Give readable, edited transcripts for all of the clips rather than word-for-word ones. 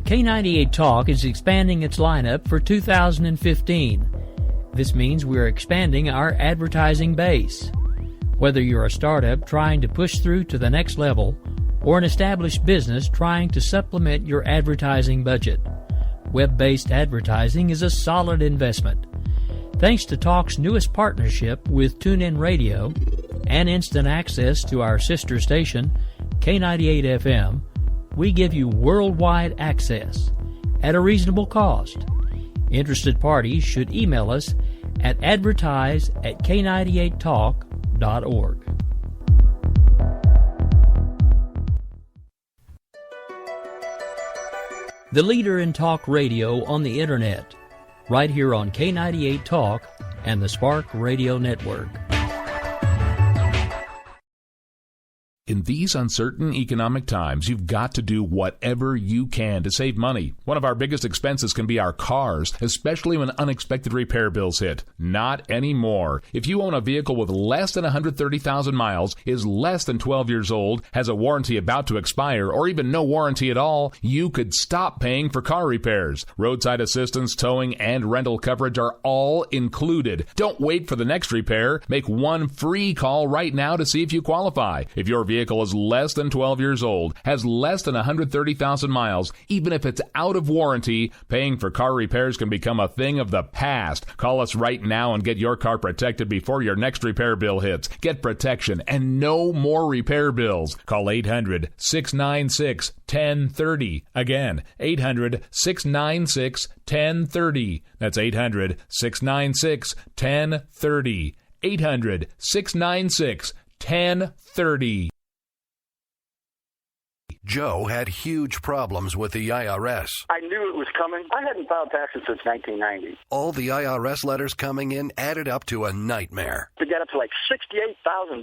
K98 Talk is expanding its lineup for 2015. This means we're expanding our advertising base. Whether you're a startup trying to push through to the next level or an established business trying to supplement your advertising budget, web-based advertising is a solid investment. Thanks to Talk's newest partnership with TuneIn Radio and instant access to our sister station, K98 FM, we give you worldwide access at a reasonable cost. Interested parties should email us at advertise@k98talk.org. The leader in talk radio on the Internet, right here on K98 Talk and the Spark Radio Network. In these uncertain economic times, you've got to do whatever you can to save money. One of our biggest expenses can be our cars, especially when unexpected repair bills hit. Not anymore. If you own a vehicle with less than 130,000 miles, is less than 12 years old, has a warranty about to expire, or even no warranty at all, you could stop paying for car repairs. Roadside assistance, towing, and rental coverage are all included. Don't wait for the next repair. Make one free call right now to see if you qualify. If your vehicle is less than 12 years old, has less than 130,000 miles, even if it's out of warranty, paying for car repairs can become a thing of the past. Call us right now and get your car protected before your next repair bill hits. Get protection and no more repair bills. Call 800-696-1030. Again, 800-696-1030. That's 800-696-1030. 800-696-1030. Joe had huge problems with the IRS. I knew it was coming. I hadn't filed taxes since 1990. All the IRS letters coming in added up to a nightmare. To get up to like $68,000,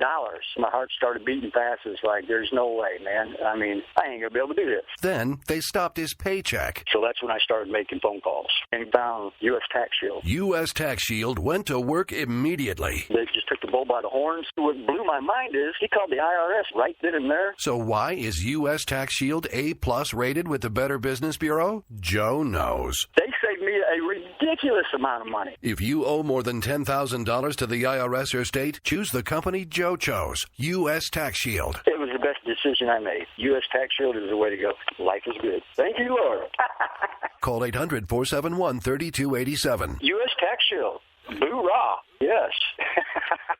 my heart started beating fast. It's like, there's no way, man. I mean, I ain't going to be able to do this. Then they stopped his paycheck. So that's when I started making phone calls and found U.S. Tax Shield. U.S. Tax Shield went to work immediately. They just took the bull by the horns. What blew my mind is he called the IRS right then and there. So why is U.S. Tax Shield A+ rated with the Better Business Bureau? Joe knows. They saved me a ridiculous amount of money. If you owe more than $10,000 to the IRS or state, choose the company Joe chose, U.S. Tax Shield. It was the best decision I made. U.S. Tax Shield is the way to go. Life is good. Thank you, Lord. Call 800-471-3287. U.S. Tax Shield. Boo-rah. Yes.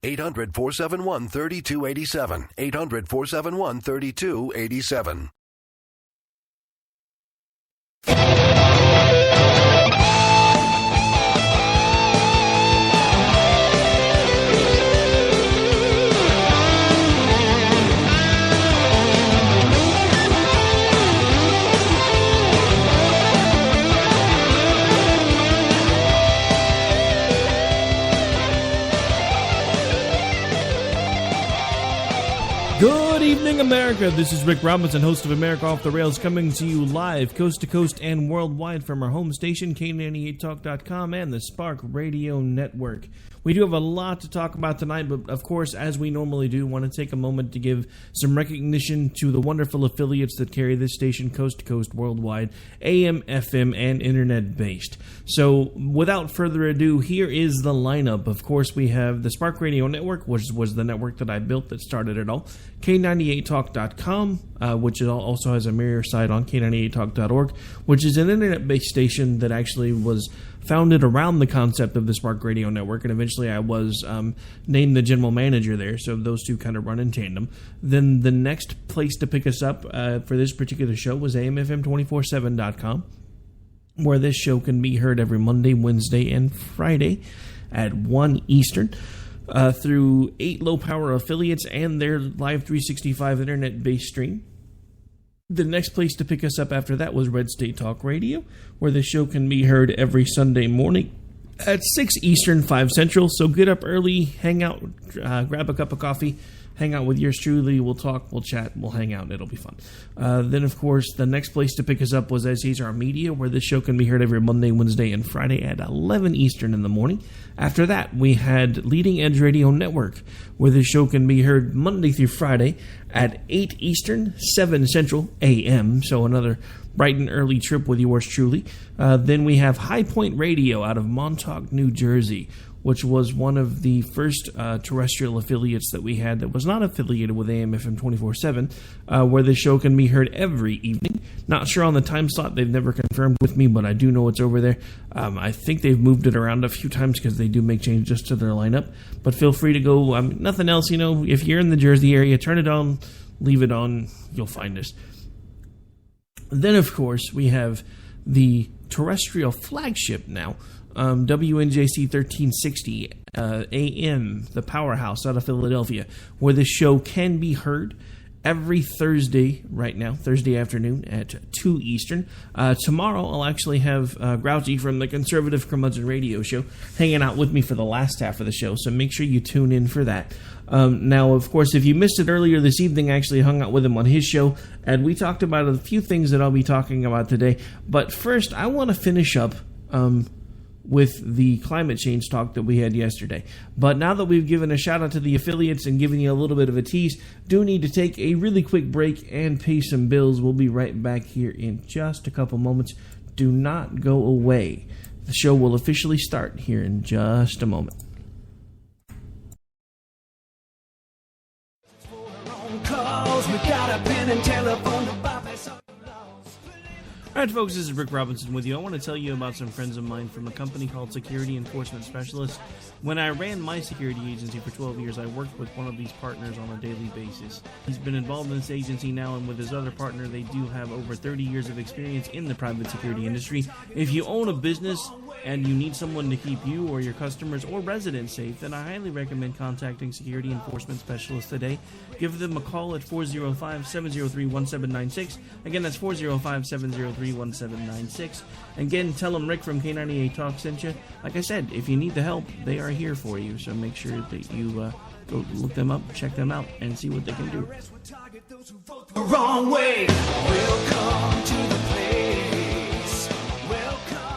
800-471-3287. 800-471-3287. Good evening, America. This is Rick Robinson, host of America Off the Rails, coming to you live, coast to coast and worldwide from our home station, K98Talk.com and the Spark Radio Network. We do have a lot to talk about tonight, but of course, as we normally do, want to take a moment to give some recognition to the wonderful affiliates that carry this station coast to coast worldwide, AM, FM, and internet-based. So, without further ado, here is the lineup. Of course, we have the Spark Radio Network, which was the network that I built that started it all, K98Talk.com, which also has a mirror site on K98Talk.org, which is an internet-based station that actually was founded around the concept of the Spark Radio Network, and eventually I was named the general manager there, so those two kind of run in tandem. Then the next place to pick us up for this particular show was AMFM247.com, where this show can be heard every Monday, Wednesday, and Friday at 1 Eastern through 8 low-power affiliates and their Live 365 internet-based stream. The next place to pick us up after that was Red State Talk Radio, where the show can be heard every Sunday morning at 6 Eastern, 5 Central. So get up early, hang out, grab a cup of coffee, hang out with yours truly. We'll talk, we'll chat, we'll hang out, and it'll be fun. Then, of course, the next place to pick us up was AOTR Media, where this show can be heard every Monday, Wednesday, and Friday at 11 Eastern in the morning. After that, we had Leading Edge Radio Network, where this show can be heard Monday through Friday at 8 Eastern, 7 Central a.m., so another bright and early trip with yours truly. Then we have High Point Radio out of Montauk, New Jersey, which was one of the first terrestrial affiliates that we had that was not affiliated with AM/FM 24/7, where the show can be heard every evening. Not sure on the time slot. They've never confirmed with me, but I do know it's over there. I think they've moved it around a few times because they do make changes to their lineup. But feel free to go. Nothing else, if you're in the Jersey area, turn it on, leave it on, you'll find us. Then, of course, we have the terrestrial flagship now, WNJC 1360 AM, the powerhouse out of Philadelphia, where the show can be heard every Thursday right now, Thursday afternoon at 2 Eastern. Tomorrow I'll actually have Grouchy from the Conservative Curmudgeon Radio Show hanging out with me for the last half of the show, so make sure you tune in for that. Now, of course, if you missed it earlier this evening, I actually hung out with him on his show, and we talked about a few things that I'll be talking about today. But first, I want to finish up with the climate change talk that we had yesterday. But now that we've given a shout out to the affiliates and given you a little bit of a tease, do need to take a really quick break and pay some bills. We'll be right back here in just a couple moments. Do not go away. The show will officially start here in just a moment. Alright, folks, this is Rick Robinson with you. I want to tell you about some friends of mine from a company called Security Enforcement Specialists. When I ran my security agency for 12 years, I worked with one of these partners on a daily basis. He's been involved in this agency now, and with his other partner, they do have over 30 years of experience in the private security industry. If you own a business and you need someone to keep you or your customers or residents safe, then I highly recommend contacting Security Enforcement Specialists today. Give them a call at 405-703-1796. Again, that's 405-703-1796. Again, tell them Rick from K98 Talk sent you. Like I said, if you need the help, they are here for you. So make sure that you go look them up, check them out, and see what they can do. Wrong way. Welcome to the place. Welcome.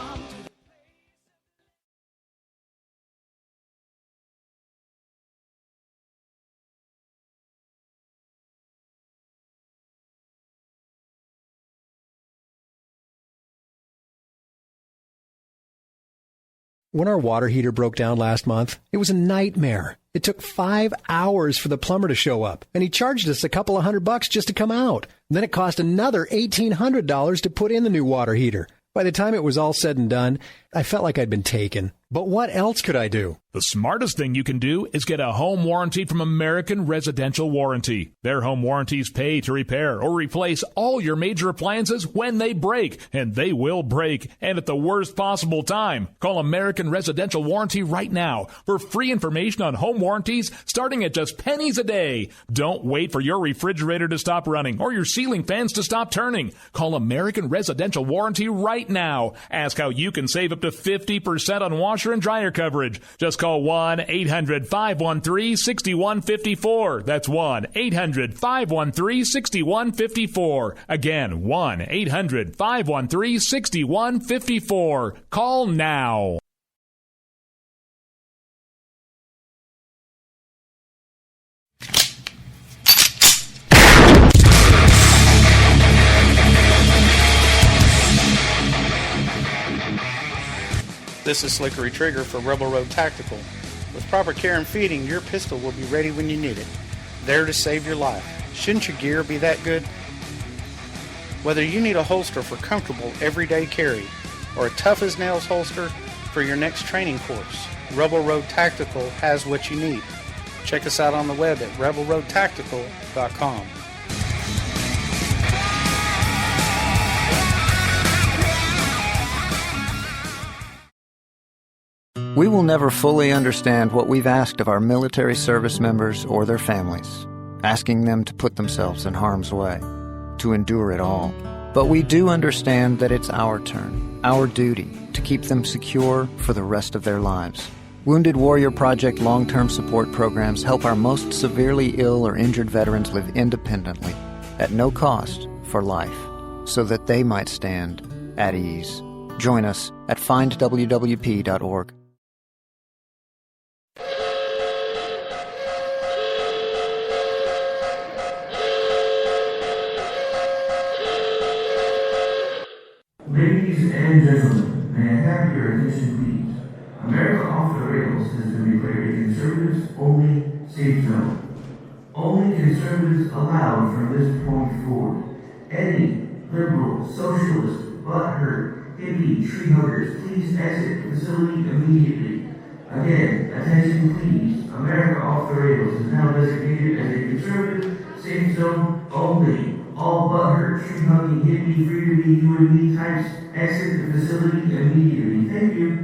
When our water heater broke down last month, it was a nightmare. It took 5 hours for the plumber to show up, and he charged us a couple of $100 just to come out. And then it cost another $1,800 to put in the new water heater. By the time it was all said and done, I felt like I'd been taken. But what else could I do? The smartest thing you can do is get a home warranty from American Residential Warranty. Their home warranties pay to repair or replace all your major appliances when they break, and they will break, and at the worst possible time. Call American Residential Warranty right now for free information on home warranties starting at just pennies a day. Don't wait for your refrigerator to stop running or your ceiling fans to stop turning. Call American Residential Warranty right now. Ask how you can save up to 50% on washer and dryer coverage. Just call 1-800-513-6154. That's 1-800-513-6154. Again, 1-800-513-6154. Call now. This is Slickery Trigger for Rebel Road Tactical. With proper care and feeding, your pistol will be ready when you need it. There to save your life. Shouldn't your gear be that good? Whether you need a holster for comfortable everyday carry or a tough-as-nails holster for your next training course, Rebel Road Tactical has what you need. Check us out on the web at rebelroadtactical.com. We will never fully understand what we've asked of our military service members or their families, asking them to put themselves in harm's way, to endure it all. But we do understand that it's our turn, our duty, to keep them secure for the rest of their lives. Wounded Warrior Project long-term support programs help our most severely ill or injured veterans live independently, at no cost, for life, so that they might stand at ease. Join us at findwwp.org. Ladies and gentlemen, may I have your attention please? America Off the Rails has been declared a conservatives-only safe zone. Only conservatives allowed from this point forward. Any liberal, socialist, butthurt, hippie, tree huggers, please exit the facility immediately. Again, attention please. America Off the Rails is now designated as a conservative safe zone only. All butthurt, tree hugging, hippie, free to be you and me types exit the facility immediately. Thank you.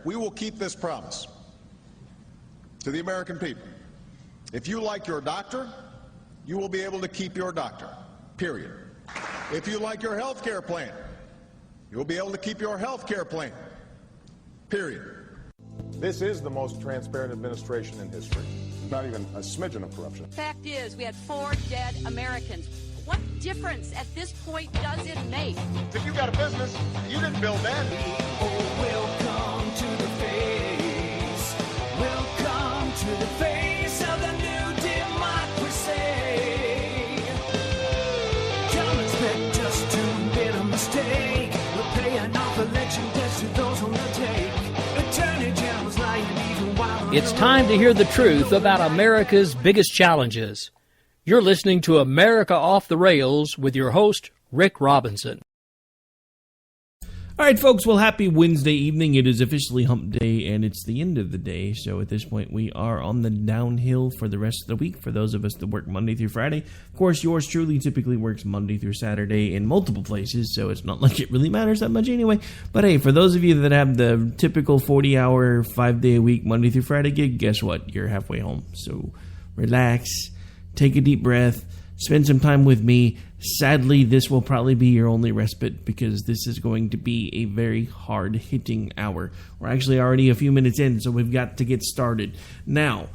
We will keep this promise to the American people. If you like your doctor, you will be able to keep your doctor, period. If you like your health care plan, you'll be able to keep your health care plan, period. This is the most transparent administration in history. Not even a smidgen of corruption. Fact is, we had 4 dead Americans. What difference at this point does it make? If you got a business, you didn't build that. Oh, welcome to the face. Welcome to the face of the new democracy. Come expect us to admit a mistake. We're paying off election debts to those who will take. Attorney General's lying even while It's time to hear the truth about America's biggest challenges. You're listening to America Off the Rails with your host, Rick Robinson. All right, folks, well, happy Wednesday evening. It is officially hump day, and it's the end of the day. So at this point, we are on the downhill for the rest of the week for those of us that work Monday through Friday. Of course, yours truly typically works Monday through Saturday in multiple places, so it's not like it really matters that much anyway. But hey, for those of you that have the typical 40-hour, 5-day-a-week Monday through Friday gig, guess what? You're halfway home. So relax. Take a deep breath, spend some time with me. Sadly, this will probably be your only respite because this is going to be a very hard-hitting hour. We're actually already a few minutes in, so we've got to get started. Now,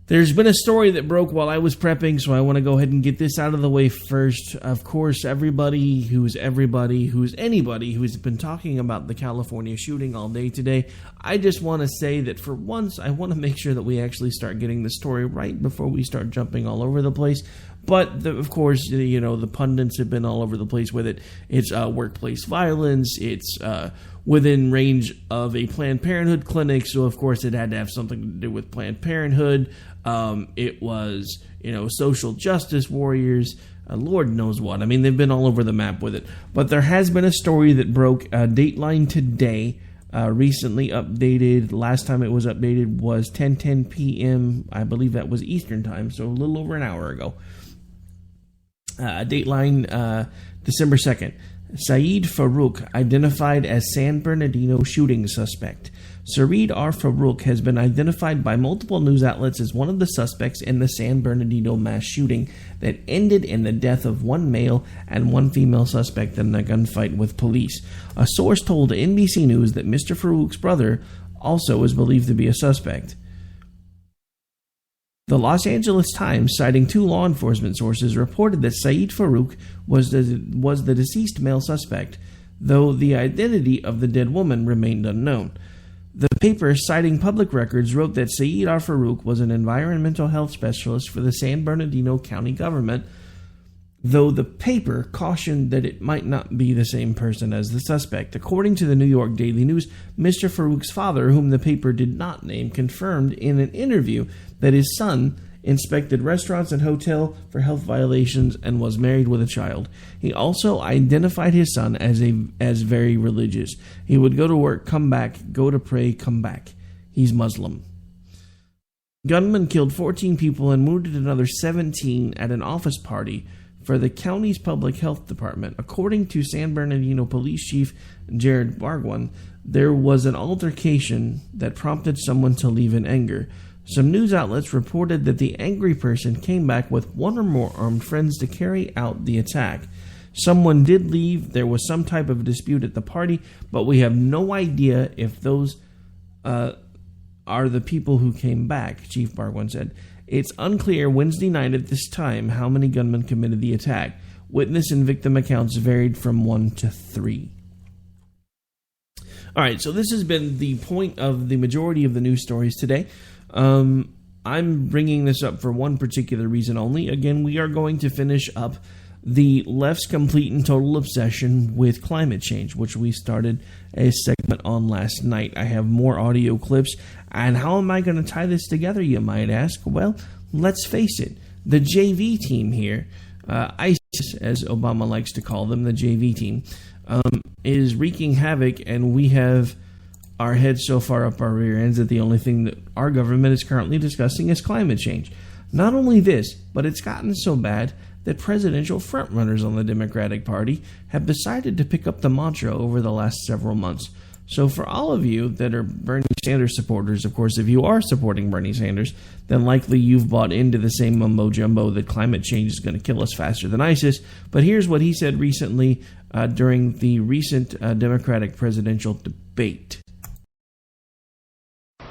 there's been a story that broke while I was prepping, so I want to go ahead and get this out of the way first. Of course, everybody who's anybody who's been talking about the California shooting all day today, I just want to say that for once, I want to make sure that we actually start getting the story right before we start jumping all over the place. But, of course, the pundits have been all over the place with it. It's workplace violence. It's within range of a Planned Parenthood clinic. So, of course, it had to have something to do with Planned Parenthood. It was, social justice warriors. Lord knows what. I mean, they've been all over the map with it. But there has been a story that broke Dateline today. Recently updated. Last time it was updated was 10:10 p.m. I believe that was Eastern time. So, a little over an hour ago. Dateline, December 2nd. Saeed Farouk identified as San Bernardino shooting suspect. Saeed R. Farouk has been identified by multiple news outlets as one of the suspects in the San Bernardino mass shooting that ended in the death of one male and one female suspect in a gunfight with police. A source told NBC News that Mr. Farouk's brother also is believed to be a suspect. The Los Angeles Times, citing 2 law enforcement sources, reported that Saeed Farouk was the deceased male suspect, though the identity of the dead woman remained unknown. The paper, citing public records, wrote that Saeed R. Farouk was an environmental health specialist for the San Bernardino County government, though the paper cautioned that it might not be the same person as the suspect. According to the New York Daily News, Mr. Farouk's father, whom the paper did not name, confirmed in an interview that his son inspected restaurants and hotels for health violations and was married with a child. He also identified his son as very religious. He would go to work, come back, go to pray, come back. He's Muslim. Gunmen killed 14 people and wounded another 17 at an office party for the county's public health department. According to San Bernardino Police Chief Jared Bargwan, there was an altercation that prompted someone to leave in anger. Some news outlets reported that the angry person came back with one or more armed friends to carry out the attack. Someone did leave. There was some type of dispute at the party, but we have no idea if those are the people who came back, Chief Barwin said. It's unclear Wednesday night at this time how many gunmen committed the attack. Witness and victim accounts varied from 1 to 3. All right, so this has been the point of the majority of the news stories today. I'm bringing this up for one particular reason only. Again, we are going to finish up the left's complete and total obsession with climate change, which we started a segment on last night. I have more audio clips, and how am I going to tie this together, you might ask? Well, let's face it. The JV team here, ISIS, as Obama likes to call them, the JV team, is wreaking havoc, and we have our heads so far up our rear ends that the only thing that our government is currently discussing is climate change. Not only this, but it's gotten so bad that presidential frontrunners on the Democratic Party have decided to pick up the mantra over the last several months. So for all of you that are Bernie Sanders supporters, of course, if you are supporting Bernie Sanders, then likely you've bought into the same mumbo-jumbo that climate change is going to kill us faster than ISIS. But here's what he said recently during the recent Democratic presidential debate.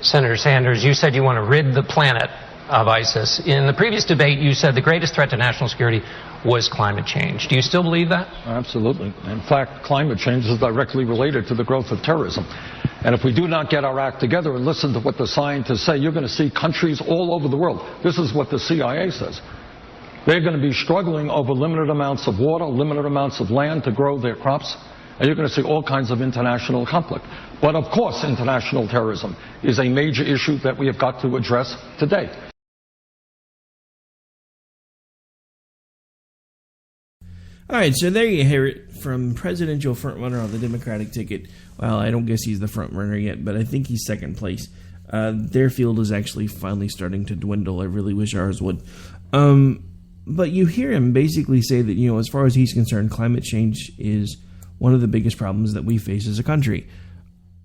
Senator Sanders, you said you want to rid the planet of ISIS. In the previous debate, you said the greatest threat to national security was climate change. Do you still believe that? Absolutely. In fact, climate change is directly related to the growth of terrorism. And if we do not get our act together and listen to what the scientists say, you're going to see countries all over the world. This is what the CIA says. They're going to be struggling over limited amounts of water, limited amounts of land to grow their crops. And you're going to see all kinds of international conflict. But of course, international terrorism is a major issue that we have got to address today. All right, so there you hear it from presidential frontrunner on the Democratic ticket. Well, I don't guess he's the frontrunner yet, but I think he's second place. Their field is actually finally starting to dwindle. I really wish ours would. But you hear him basically say that, you know, as far as he's concerned, climate change is one of the biggest problems that we face as a country.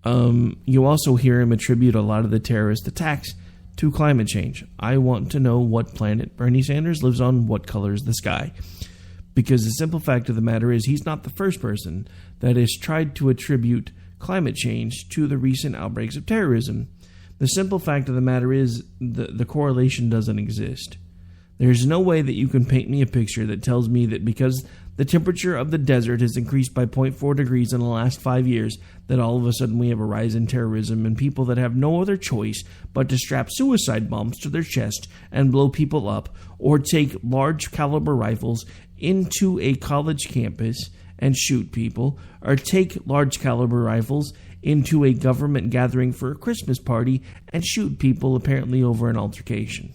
You also hear him attribute a lot of the terrorist attacks to climate change. I want to know what planet Bernie Sanders lives on, what color is the sky. Because the simple fact of the matter is he's not the first person that has tried to attribute climate change to the recent outbreaks of terrorism. The simple fact of the matter is the correlation doesn't exist. There's no way that you can paint me a picture that tells me that because the temperature of the desert has increased by 0.4 degrees in the last 5 years, that all of a sudden we have a rise in terrorism and people that have no other choice but to strap suicide bombs to their chest and blow people up, or take large caliber rifles into a college campus and shoot people, or take large caliber rifles into a government gathering for a Christmas party and shoot people apparently over an altercation.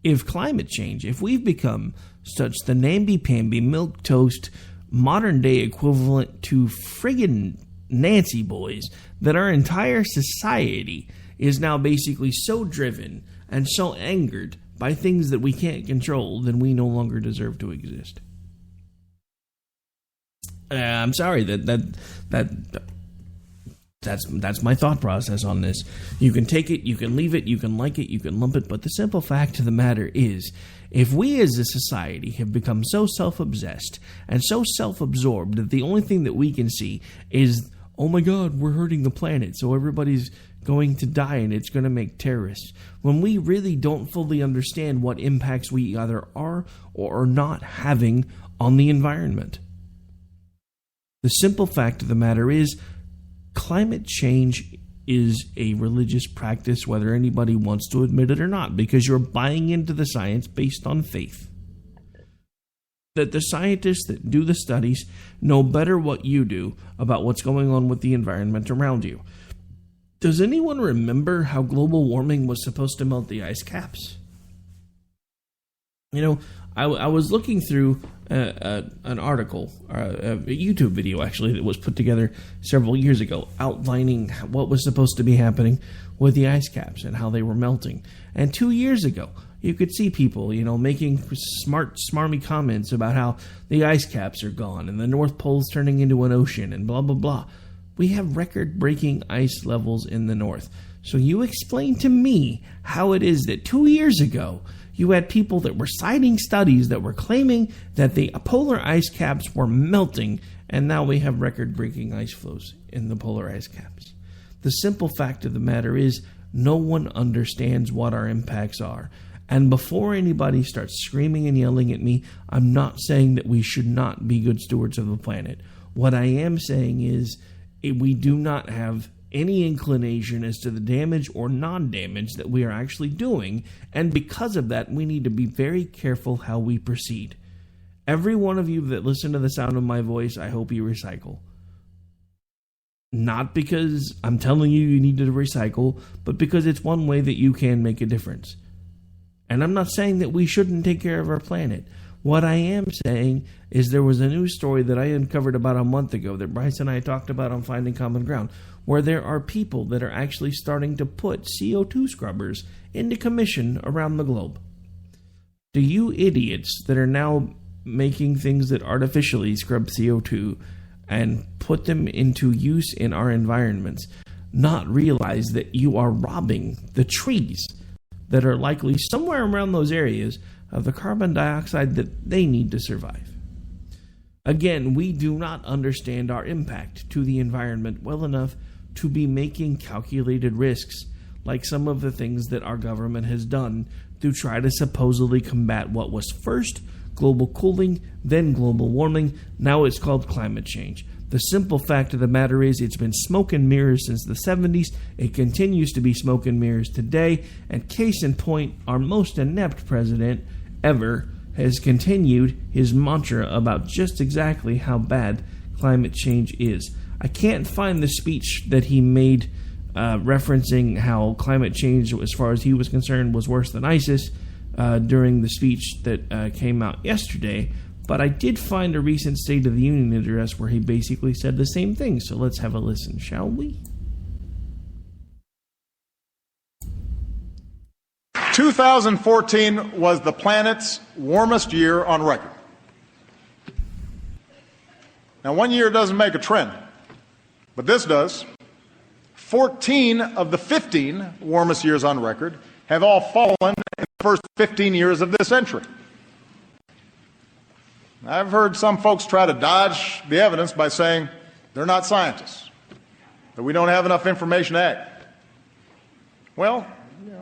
If climate change, if we've become such the namby-pamby, milquetoast, modern-day equivalent to friggin' Nancy boys, that our entire society is now basically so driven and so angered by things that we can't control, then we no longer deserve to exist. I'm sorry, that's my thought process on this. You can take it, you can leave it, you can like it, you can lump it, but the simple fact of the matter is, if we as a society have become so self-obsessed and so self-absorbed that the only thing that we can see is, oh my God, we're hurting the planet, so everybody's going to die and it's going to make terrorists, when we really don't fully understand what impacts we either are or are not having on the environment. The simple fact of the matter is, climate change is a religious practice, whether anybody wants to admit it or not, because you're buying into the science based on faith. That the scientists that do the studies know better what you do about what's going on with the environment around you. Does anyone remember how global warming was supposed to melt the ice caps? You know, I was looking through an article, a YouTube video actually, that was put together several years ago outlining what was supposed to be happening with the ice caps and how they were melting. And 2 years ago, you could see people, you know, making smarmy comments about how the ice caps are gone and the North Pole's turning into an ocean and blah, blah, blah. We have record-breaking ice levels in the North. So you explain to me how it is that 2 years ago, You had people that were citing studies that were claiming that the polar ice caps were melting, and now we have record-breaking ice flows in the polar ice caps. The simple fact of the matter is no one understands what our impacts are. And before anybody starts screaming and yelling at me, I'm not saying that we should not be good stewards of the planet. What I am saying is we do not have any inclination as to the damage or non-damage that we are actually doing, and because of that, we need to be very careful how we proceed. Every one of you that listen to the sound of my voice, I hope you recycle. Not because I'm telling you need to recycle, but because it's one way that you can make a difference. And I'm not saying that we shouldn't take care of our planet. What I am saying is there was a news story that I uncovered about a month ago that Bryce and I talked about on Finding Common Ground, where there are people that are actually starting to put CO2 scrubbers into commission around the globe. Do you idiots that are now making things that artificially scrub CO2 and put them into use in our environments not realize that you are robbing the trees that are likely somewhere around those areas of the carbon dioxide that they need to survive? Again, we do not understand our impact to the environment well enough to be making calculated risks like some of the things that our government has done to try to supposedly combat what was first global cooling, then global warming. Now it's called climate change. The simple fact of the matter is it's been smoke and mirrors since the 70s. It continues to be smoke and mirrors today. And case in point, our most inept president ever has continued his mantra about just exactly how bad climate change is. I can't find the speech that he made referencing how climate change, as far as he was concerned, was worse than ISIS during the speech that came out yesterday. But I did find a recent State of the Union address where he basically said the same thing. So let's have a listen, shall we? 2014 was the planet's warmest year on record. Now, one year doesn't make a trend, but this does. 14 of the 15 warmest years on record have all fallen in the first 15 years of this century. I've heard some folks try to dodge the evidence by saying they're not scientists, that we don't have enough information to act. Well,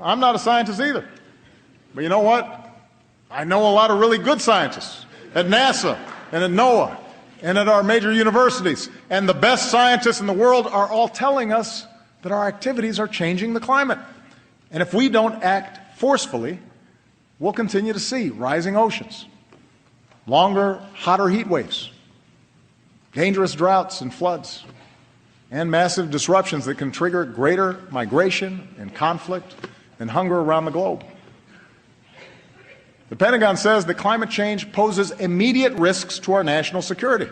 I'm not a scientist either. But you know what? I know a lot of really good scientists at NASA and at NOAA and at our major universities. And the best scientists in the world are all telling us that our activities are changing the climate. And if we don't act forcefully, we'll continue to see rising oceans, longer, hotter heat waves, dangerous droughts and floods, and massive disruptions that can trigger greater migration and conflict and hunger around the globe. The Pentagon says that climate change poses immediate risks to our national security.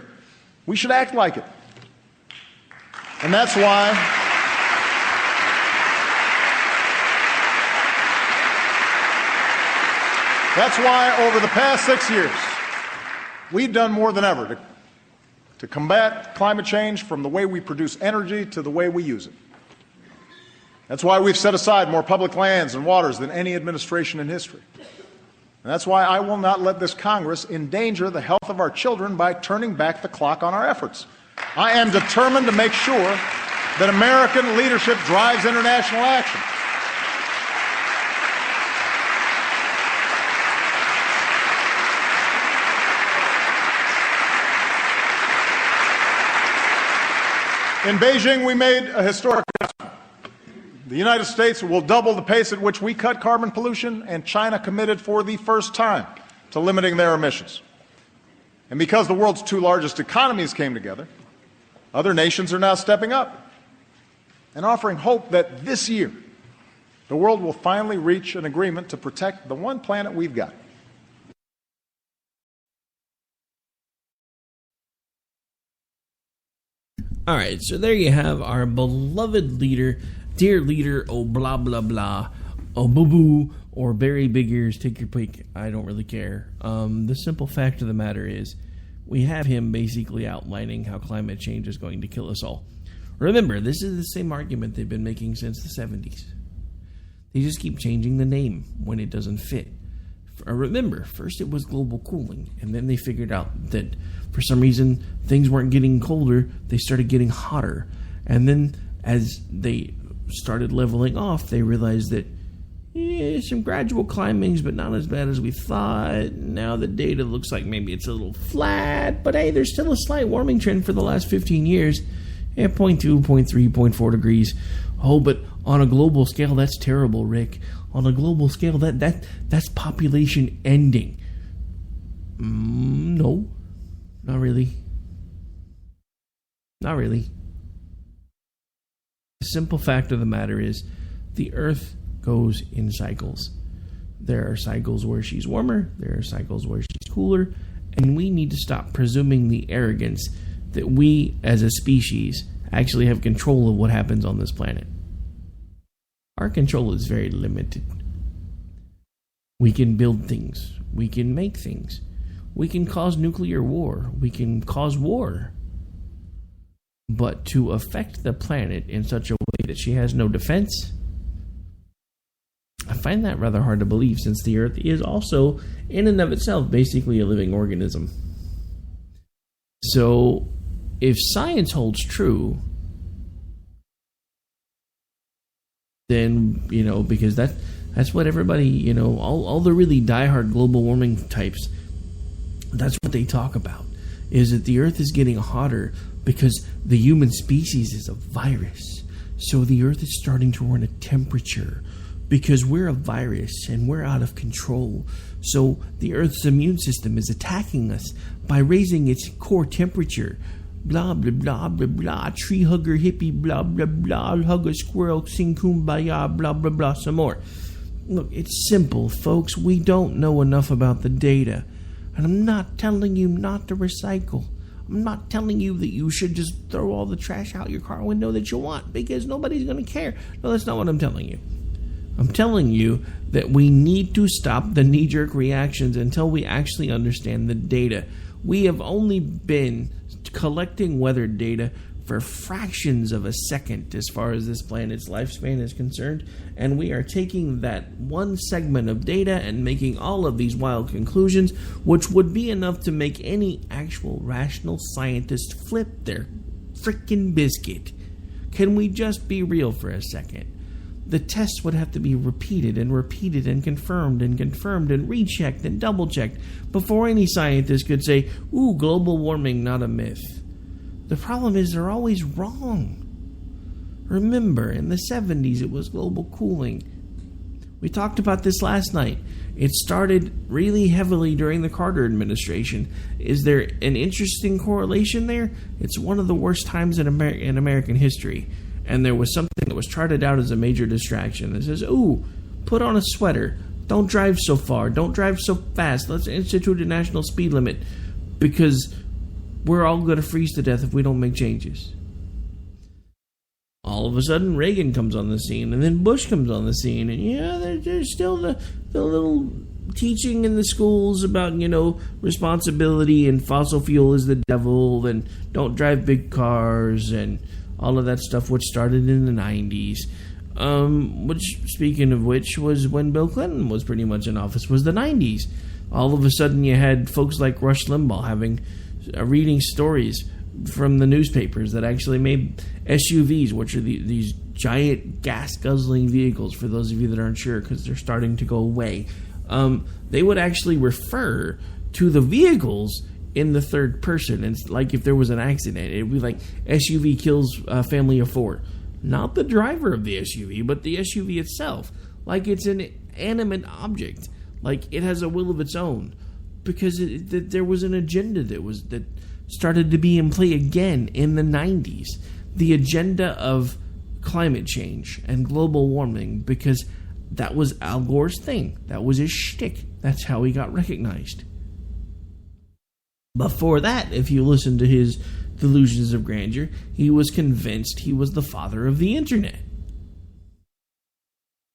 We should act like it. And that's why over the past 6 years, we've done more than ever to combat climate change, from the way we produce energy to the way we use it. That's why we've set aside more public lands and waters than any administration in history. And that's why I will not let this Congress endanger the health of our children by turning back the clock on our efforts. I am determined to make sure that American leadership drives international action. In Beijing, we made a historic announcement. The United States will double the pace at which we cut carbon pollution, and China committed for the first time to limiting their emissions. And because the world's two largest economies came together, other nations are now stepping up and offering hope that this year the world will finally reach an agreement to protect the one planet we've got. All right, so there you have our beloved leader, dear leader, oh blah blah blah, oh boo boo, or Barry Big Ears, take your pick. I don't really care. The simple fact of the matter is, we have him basically outlining how climate change is going to kill us all. Remember, this is the same argument they've been making since the 70s. They just keep changing the name when it doesn't fit. Remember, first it was global cooling, and then they figured out that for some reason things weren't getting colder, they started getting hotter. And then as they started leveling off, they realized that some gradual climbings, but not as bad as we thought. Now the data looks like maybe it's a little flat, but hey, there's still a slight warming trend for the last 15 years. 0.2, 0.3, 0.4 degrees. Oh, but on a global scale, that's terrible, Rick. On a global scale, that's population ending. No, not really. Not really. The simple fact of the matter is, the Earth goes in cycles. There are cycles where she's warmer, there are cycles where she's cooler, and we need to stop presuming the arrogance that we, as a species, actually have control of what happens on this planet. Our control is very limited. We can build things. We can make things. We can cause nuclear war. We can cause war. But to affect the planet in such a way that she has no defense, I find that rather hard to believe, since the Earth is also, in and of itself, basically a living organism. So, if science holds true, then, because that's what everybody, all the really diehard global warming types, that's what they talk about, is that the Earth is getting hotter because the human species is a virus. So the Earth is starting to run a temperature because we're a virus and we're out of control. So the Earth's immune system is attacking us by raising its core temperature. Blah, blah, blah, blah, blah. Tree hugger, hippie, blah, blah, blah. Hug a squirrel, sing kumbaya, blah, blah, blah. Some more. Look, it's simple, folks. We don't know enough about the data. And I'm not telling you not to recycle. I'm not telling you that you should just throw all the trash out your car window that you want, because nobody's going to care. No, that's not what I'm telling you. I'm telling you that we need to stop the knee-jerk reactions until we actually understand the data. We have only been collecting weather data for fractions of a second as far as this planet's lifespan is concerned, and we are taking that one segment of data and making all of these wild conclusions, which would be enough to make any actual rational scientist flip their frickin' biscuit. Can we just be real for a second? The tests would have to be repeated and repeated and confirmed and rechecked and double-checked before any scientist could say, ooh, global warming, not a myth. The problem is they're always wrong. Remember, in the 70s, it was global cooling. We talked about this last night. It started really heavily during the Carter administration. Is there an interesting correlation there? It's one of the worst times in American history. And there was something that was charted out as a major distraction. It says, ooh, put on a sweater. Don't drive so far. Don't drive so fast. Let's institute a national speed limit, because we're all going to freeze to death if we don't make changes. All of a sudden, Reagan comes on the scene, and then Bush comes on the scene, and there's still the little teaching in the schools about, responsibility and fossil fuel is the devil, and don't drive big cars, and all of that stuff, which started in the 90s. Which, speaking of which, was when Bill Clinton was pretty much in office, was the 90s. All of a sudden, you had folks like Rush Limbaugh reading stories from the newspapers that actually made SUVs, which are these giant gas-guzzling vehicles, for those of you that aren't sure, because they're starting to go away. They would actually refer to the vehicles in the third person. And like if there was an accident, it would be like SUV kills a family of 4. Not the driver of the SUV, but the SUV itself. Like it's an animate object. Like it has a will of its own. Because there was an agenda that started to be in play again in the 90s. The agenda of climate change and global warming, because that was Al Gore's thing. That was his shtick. That's how he got recognized. Before that, if you listen to his delusions of grandeur, he was convinced he was the father of the internet.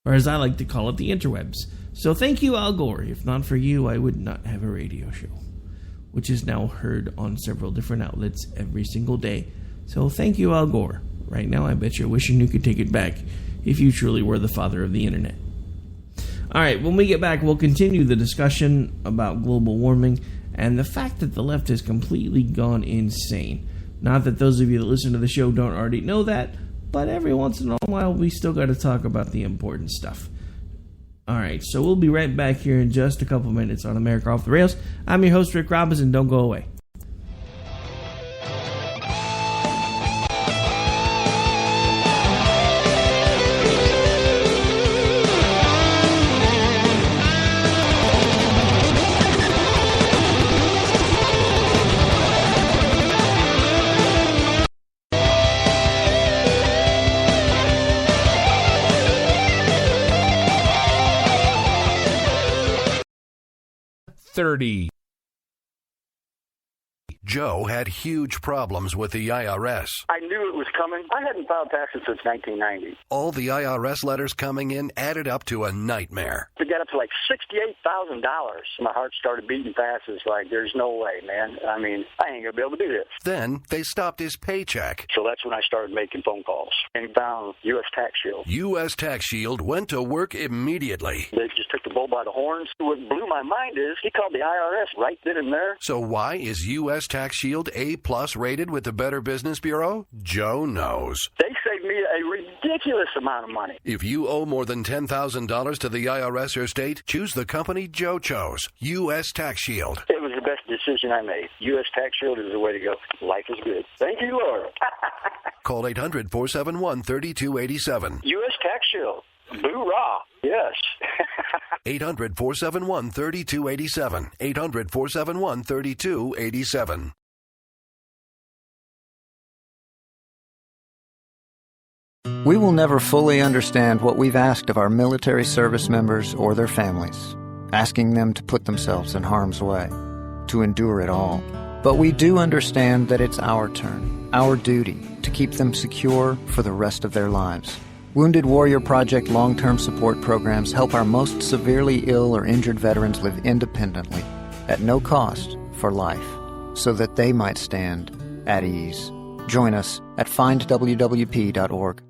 Or as I like to call it, the interwebs. So thank you, Al Gore. If not for you, I would not have a radio show, which is now heard on several different outlets every single day. So thank you, Al Gore. Right now, I bet you're wishing you could take it back if you truly were the father of the internet. All right, when we get back, we'll continue the discussion about global warming and the fact that the left has completely gone insane. Not that those of you that listen to the show don't already know that, but every once in a while we still got to talk about the important stuff. All right, so we'll be right back here in just a couple minutes on America Off the Rails. I'm your host, Rick Robinson. Don't go away. Joe had huge problems with the IRS. I knew it was coming. I hadn't filed taxes since 1990. All the IRS letters coming in added up to a nightmare. To get up to like $68,000, my heart started beating fast. It's like, there's no way, man. I mean, I ain't going to be able to do this. Then they stopped his paycheck. So that's when I started making phone calls and found U.S. Tax Shield. U.S. Tax Shield went to work immediately. They just took the bull by the horns. What blew my mind is he called the IRS right then and there. So why is U.S. Tax Shield A+ rated with the Better Business Bureau? Joe knows. They saved me a ridiculous amount of money. If you owe more than $10,000 to the IRS or state, choose the company Joe chose, U.S. Tax Shield. It was the best decision I made. U.S. Tax Shield is the way to go. Life is good. Thank you, Lord. Call 800-471-3287. U.S. Tax Shield. Boo-rah. Yes. 800-471-3287. 800-471-3287. We will never fully understand what we've asked of our military service members or their families, asking them to put themselves in harm's way, to endure it all. But we do understand that it's our turn, our duty, to keep them secure for the rest of their lives. Wounded Warrior Project long-term support programs help our most severely ill or injured veterans live independently, at no cost, for life, so that they might stand at ease. Join us at findwwp.org.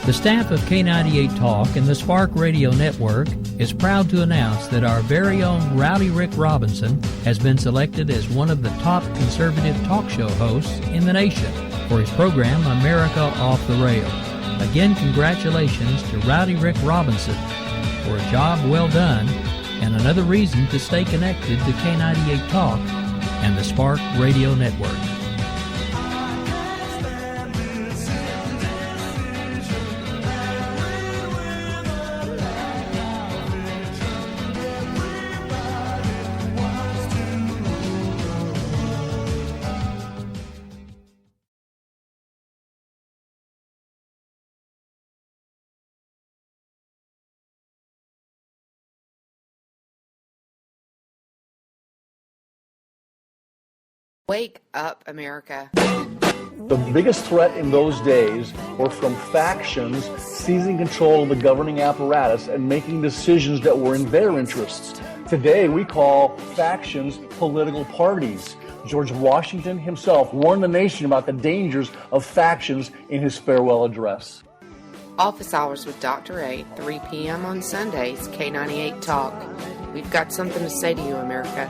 The staff of K98 Talk and the Spark Radio Network is proud to announce that our very own Rowdy Rick Robinson has been selected as one of the top conservative talk show hosts in the nation for his program America Off the Rail. Again, congratulations to Rowdy Rick Robinson for a job well done and another reason to stay connected to K98 Talk and the Spark Radio Network. Wake up, America. The biggest threat in those days were from factions seizing control of the governing apparatus and making decisions that were in their interests. Today, we call factions political parties. George Washington himself warned the nation about the dangers of factions in his farewell address. Office hours with Dr. A, 3 p.m. on Sundays, K98 Talk. We've got something to say to you, America.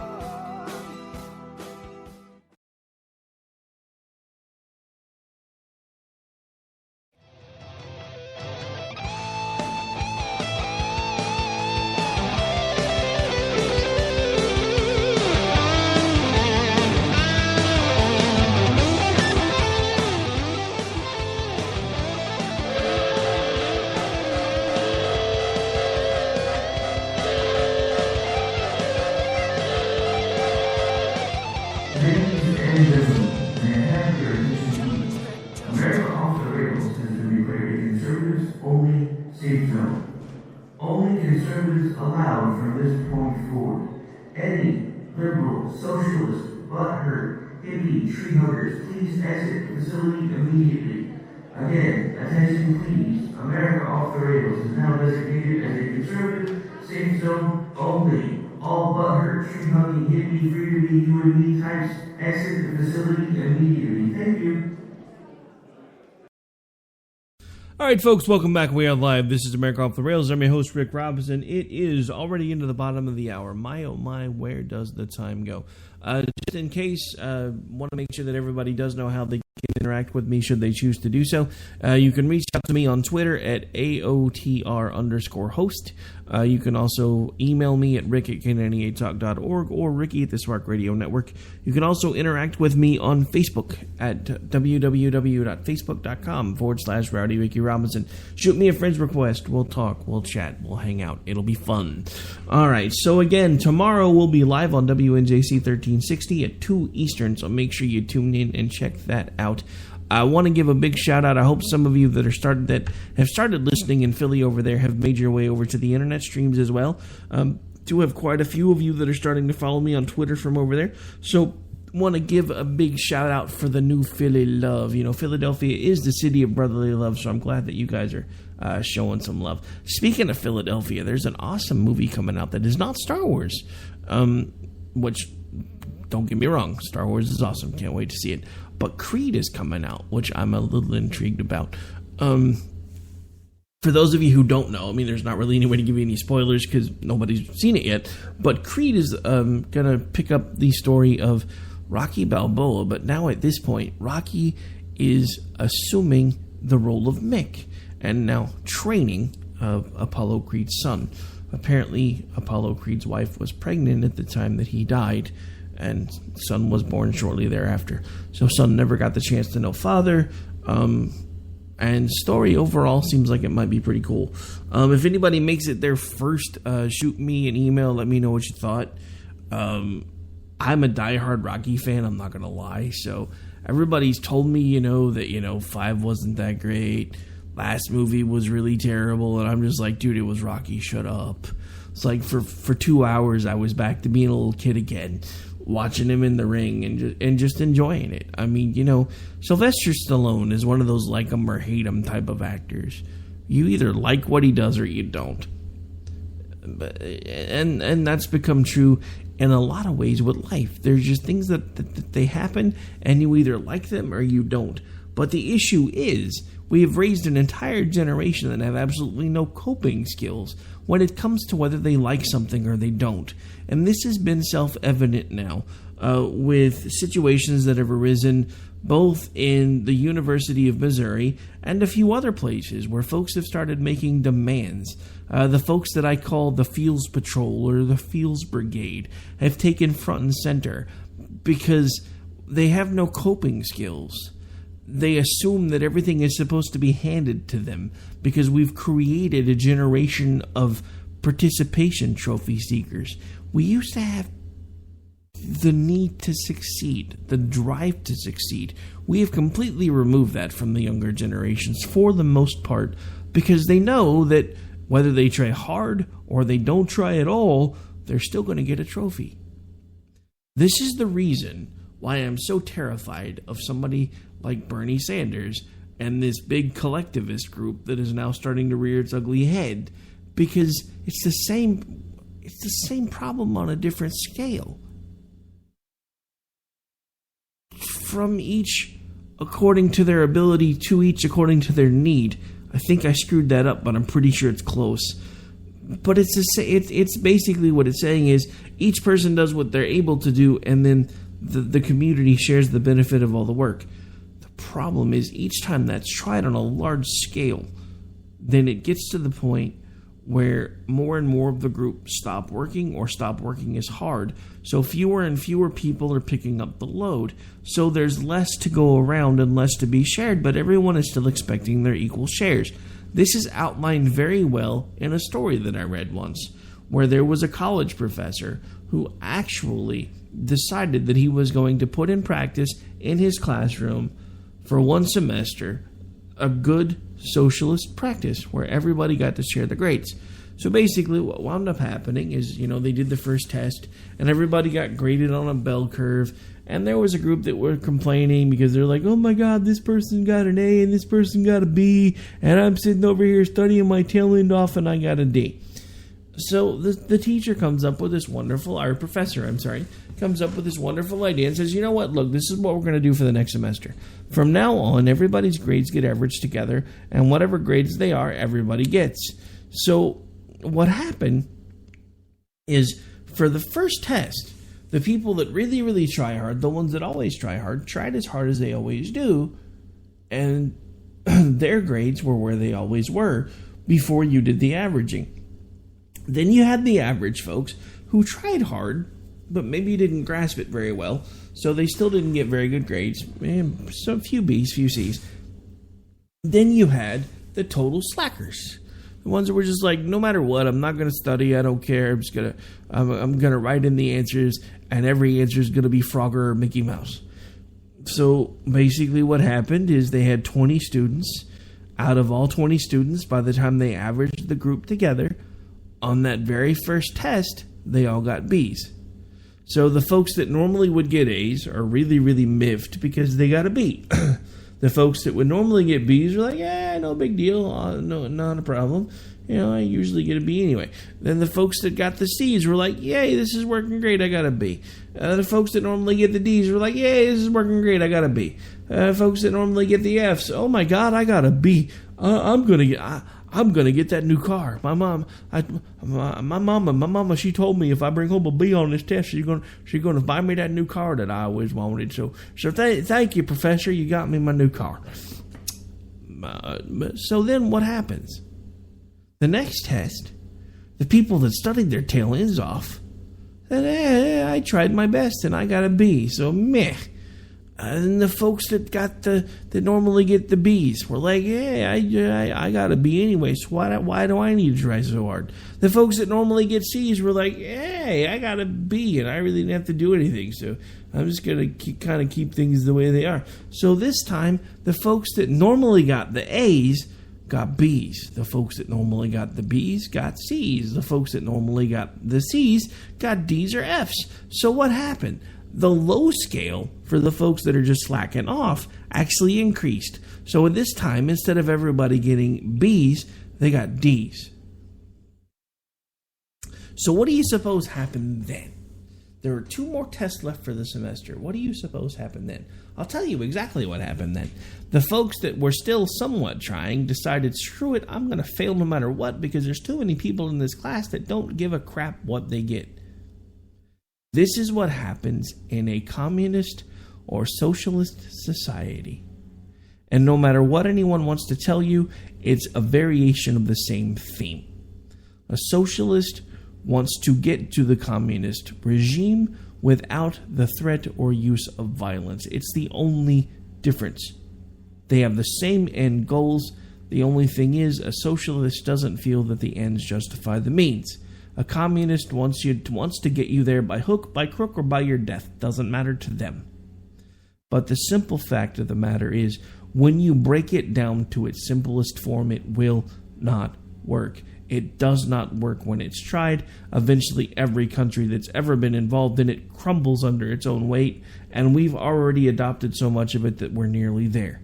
Allowed from this point forward. Any liberal, socialist, butthurt, hippie, tree huggers, please exit the facility immediately. Again, attention please. America Off the Rails is now designated as a conservative safe zone only. All butthurt, tree hugging, hippie, free to be you and me types exit the facility immediately. Thank you. All right, folks, welcome back. We are live. This is America Off the Rails. I'm your host, Rick Robinson. It is already into the bottom of the hour. My, oh my, where does the time go? Just in case, want to make sure that everybody does know how they can interact with me should they choose to do so. You can reach out to me on Twitter at AOTR_host. You can also email me at rick@k98talk.org or Ricky at the Spark Radio Network. You can also interact with me on Facebook at www.facebook.com/Rowdy Ricky Robinson. Shoot me a friend's request. We'll talk, we'll chat, we'll hang out. It'll be fun. All right, so again, tomorrow we'll be live on WNJC 1360 at 2 Eastern, so make sure you tune in and check that out. I want to give a big shout out. I hope some of you that have started listening in Philly over there have made your way over to the internet streams as well. Do have quite a few of you that are starting to follow me on Twitter from over there. So want to give a big shout out for the new Philly love. You know, Philadelphia is the city of brotherly love, so I'm glad that you guys are showing some love. Speaking of Philadelphia, there's an awesome movie coming out that is not Star Wars, which, don't get me wrong, Star Wars is awesome. Can't wait to see it. But Creed is coming out, which I'm a little intrigued about. For those of you who don't know, I mean, there's not really any way to give you any spoilers because nobody's seen it yet. But Creed is going to pick up the story of Rocky Balboa. But now at this point, Rocky is assuming the role of Mick and now training Apollo Creed's son. Apparently, Apollo Creed's wife was pregnant at the time that he died, and son was born shortly thereafter. So son never got the chance to know father. And story overall seems like it might be pretty cool. If anybody makes it there first, shoot me an email. Let me know what you thought. I'm a diehard Rocky fan. I'm not going to lie. So everybody's told me, that, 5 wasn't that great. Last movie was really terrible. And I'm just like, dude, it was Rocky. Shut up. It's like for 2 hours, I was back to being a little kid again, watching him in the ring and just enjoying it. I mean, Sylvester Stallone is one of those like him or hate him type of actors. You either like what he does or you don't. And that's become true in a lot of ways with life. There's just things that they happen and you either like them or you don't. But the issue is we have raised an entire generation that have absolutely no coping skills when it comes to whether they like something or they don't. And this has been self-evident now with situations that have arisen both in the University of Missouri and a few other places where folks have started making demands. The folks that I call the Fields Patrol or the Fields Brigade have taken front and center because they have no coping skills. They assume that everything is supposed to be handed to them because we've created a generation of participation trophy seekers. We used to have the need to succeed, the drive to succeed. We have completely removed that from the younger generations for the most part because they know that whether they try hard or they don't try at all, they're still going to get a trophy. This is the reason why I'm so terrified of somebody like Bernie Sanders and this big collectivist group that is now starting to rear its ugly head, because it's the same problem on a different scale. From each according to their ability, to each according to their need. I think I screwed that up, but I'm pretty sure it's close. But it's basically what it's saying is each person does what they're able to do, and then the community shares the benefit of all the work. Problem is each time that's tried on a large scale, then it gets to the point where more and more of the group stop working or stop working as hard, so fewer and fewer people are picking up the load, so there's less to go around and less to be shared, but everyone is still expecting their equal shares. This is outlined very well in a story that I read once, where there was a college professor who actually decided that he was going to put in practice in his classroom for one semester a good socialist practice where everybody got to share the grades. So basically what wound up happening is, they did the first test and everybody got graded on a bell curve, and there was a group that were complaining because they're like, oh my god, this person got an A and this person got a B, and I'm sitting over here studying my tail end off and I got a D. So the teacher comes up with this wonderful, our professor, comes up with this wonderful idea and says, you know what, look, this is what we're going to do for the next semester. From now on, everybody's grades get averaged together, and whatever grades they are, everybody gets. So what happened is, for the first test, the people that really, really try hard, the ones that always try hard, tried as hard as they always do, and their grades were where they always were before you did the averaging. Then you had the average folks who tried hard, but maybe didn't grasp it very well, so they still didn't get very good grades. So a few B's, few C's. Then you had the total slackers. The ones that were just like, no matter what, I'm not going to study, I don't care, I'm gonna write in the answers, and every answer is going to be Frogger or Mickey Mouse. So basically what happened is they had 20 students. Out of all 20 students, by the time they averaged the group together, on that very first test, they all got B's. So the folks that normally would get A's are really, really miffed because they got a B. The folks that would normally get B's are like, no big deal, no, not a problem. I usually get a B anyway. Then the folks that got the C's were like, yay, this is working great, I got a B. The folks that normally get the D's were like, yay, this is working great, I got a B. Folks that normally get the F's, oh my God, I got a B. I'm gonna get that new car. My mama, she told me if I bring home a B on this test, she's gonna buy me that new car that I always wanted. So thank you, Professor. You got me my new car. So then what happens? The next test, the people that studied their tail ends off said, I tried my best and I got a B. So meh. And the folks that normally get the B's were like, I got a B anyway, so why do I need to try so hard? The folks that normally get C's were like, hey, I got a B and I really didn't have to do anything, so I'm just going to kind of keep things the way they are. So this time, the folks that normally got the A's got B's. The folks that normally got the B's got C's. The folks that normally got the C's got D's or F's. So what happened? The low scale for the folks that are just slacking off actually increased. So at this time, instead of everybody getting B's, they got D's. So what do you suppose happened then? There are 2 more tests left for the semester. What do you suppose happened then? I'll tell you exactly what happened then. The folks that were still somewhat trying decided, screw it, I'm going to fail no matter what because there's too many people in this class that don't give a crap what they get. This is what happens in a communist or socialist society. And no matter what anyone wants to tell you, it's a variation of the same theme. A socialist wants to get to the communist regime without the threat or use of violence. It's the only difference. They have the same end goals. The only thing is, a socialist doesn't feel that the ends justify the means. A communist wants to get you there by hook, by crook, or by your death. Doesn't matter to them. But the simple fact of the matter is, when you break it down to its simplest form, it will not work. It does not work when it's tried. Eventually, every country that's ever been involved in it crumbles under its own weight, and we've already adopted so much of it that we're nearly there.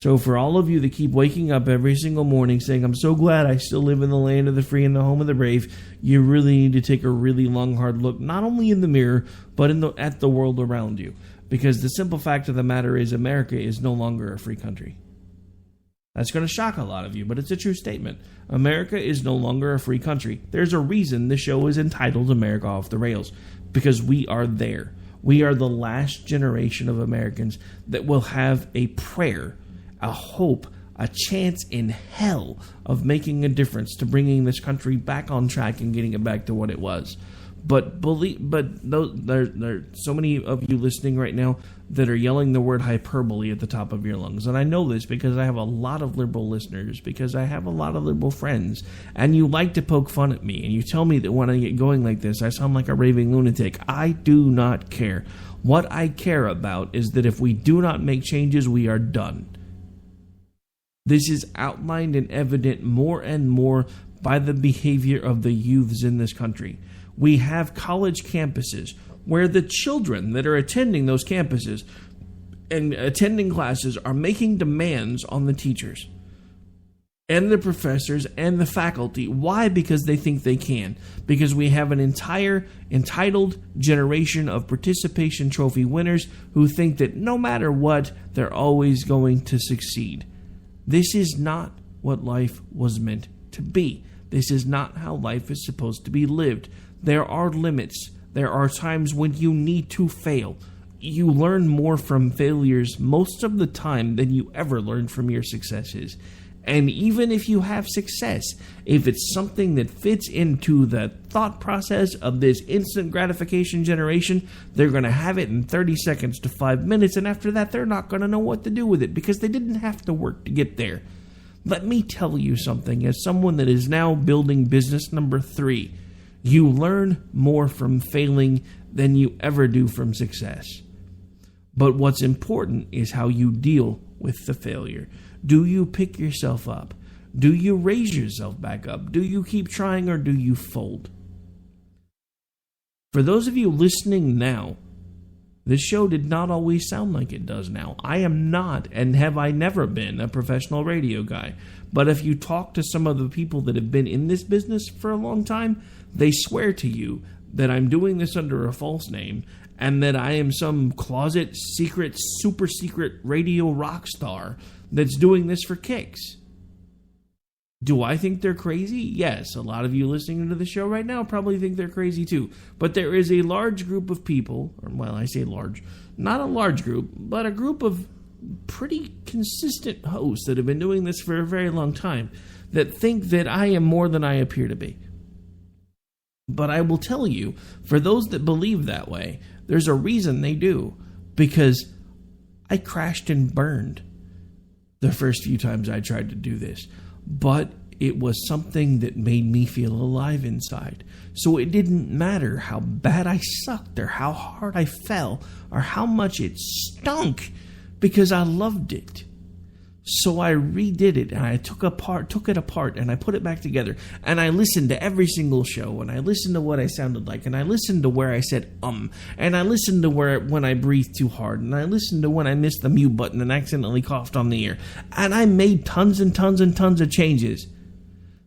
So for all of you that keep waking up every single morning saying, I'm so glad I still live in the land of the free and the home of the brave, you really need to take a really long, hard look, not only in the mirror, but at the world around you. Because the simple fact of the matter is, America is no longer a free country. That's going to shock a lot of you, but it's a true statement. America is no longer a free country. There's a reason the show is entitled America Off the Rails, because we are there. We are the last generation of Americans that will have a prayer, a hope, a chance in hell of making a difference to bringing this country back on track and getting it back to what it was. But there are so many of you listening right now that are yelling the word hyperbole at the top of your lungs. And I know this because I have a lot of liberal listeners, because I have a lot of liberal friends. And you like to poke fun at me. And you tell me that when I get going like this, I sound like a raving lunatic. I do not care. What I care about is that if we do not make changes, we are done. This is outlined and evident more and more by the behavior of the youths in this country. We have college campuses where the children that are attending those campuses and attending classes are making demands on the teachers. and the professors and the faculty. Why? Because they think they can. Because we have an entire entitled generation of participation trophy winners who think that no matter what, they're always going to succeed. This is not what life was meant to be. This is not how life is supposed to be lived. There are limits. There are times when you need to fail. You learn more from failures most of the time than you ever learn from your successes. And even if you have success, if it's something that fits into the thought process of this instant gratification generation, they're going to have it in 30 seconds to 5 minutes, and after that, they're not going to know what to do with it because they didn't have to work to get there. Let me tell you something, as someone that is now building business number 3, you learn more from failing than you ever do from success. But what's important is how you deal with the failure. Do you pick yourself up? Do you raise yourself back up? Do you keep trying or do you fold? For those of you listening now, this show did not always sound like it does now. I am not, and have I never been, a professional radio guy. But if you talk to some of the people that have been in this business for a long time, they swear to you that I'm doing this under a false name and that I am some closet, secret, super secret radio rock star that's doing this for kicks. Do I think they're crazy? Yes, a lot of you listening to the show right now probably think they're crazy too. But there is a large group of people, or well, I say large, not a large group, but a group of pretty consistent hosts that have been doing this for a very long time that think that I am more than I appear to be. But I will tell you, for those that believe that way, there's a reason they do. Because I crashed and burned the first few times I tried to do this. But it was something that made me feel alive inside. So it didn't matter how bad I sucked or how hard I fell or how much it stunk, because I loved it. So I redid it, and I took it apart, and I put it back together, and I listened to every single show, and I listened to what I sounded like, and I listened to where I said and I listened to when I breathed too hard, and I listened to when I missed the mute button and accidentally coughed on the air, and I made tons and tons and tons of changes.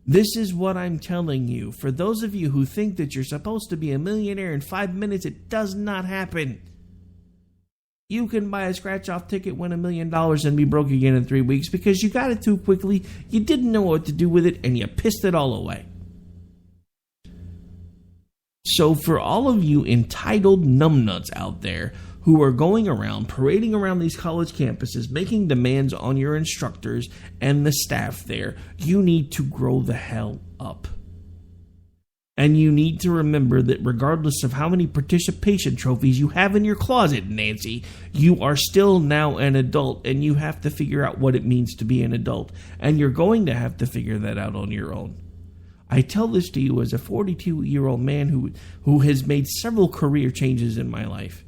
This is what I'm telling you. For those of you who think that you're supposed to be a millionaire in 5 minutes, it does not happen. You can buy a scratch-off ticket, win $1 million, and be broke again in 3 weeks because you got it too quickly, you didn't know what to do with it, and you pissed it all away. So for all of you entitled numbnuts out there who are going around, parading around these college campuses, making demands on your instructors and the staff there, you need to grow the hell up. And you need to remember that regardless of how many participation trophies you have in your closet, Nancy, you are still now an adult, and you have to figure out what it means to be an adult. And you're going to have to figure that out on your own. I tell this to you as a 42-year-old man who has made several career changes in my life.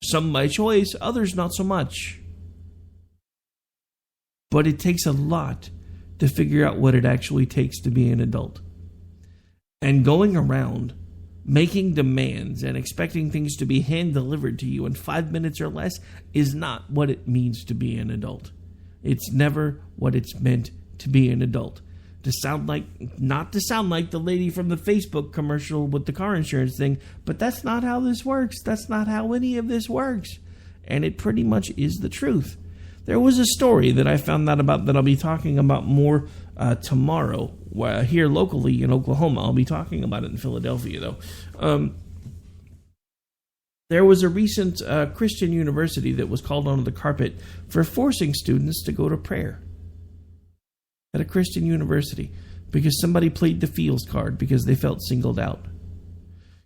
Some by choice, others not so much. But it takes a lot to figure out what it actually takes to be an adult. And going around making demands and expecting things to be hand-delivered to you in 5 minutes or less is not what it means to be an adult. It's never what it's meant to be an adult. Not to sound like the lady from the Facebook commercial with the car insurance thing, but that's not how this works. That's not how any of this works. And it pretty much is the truth. There was a story that I found out about that I'll be talking about more tomorrow. Here locally in Oklahoma. I'll be talking about it in Philadelphia, though. There was a recent Christian university that was called onto the carpet for forcing students to go to prayer at a Christian university because somebody played the feels card because they felt singled out.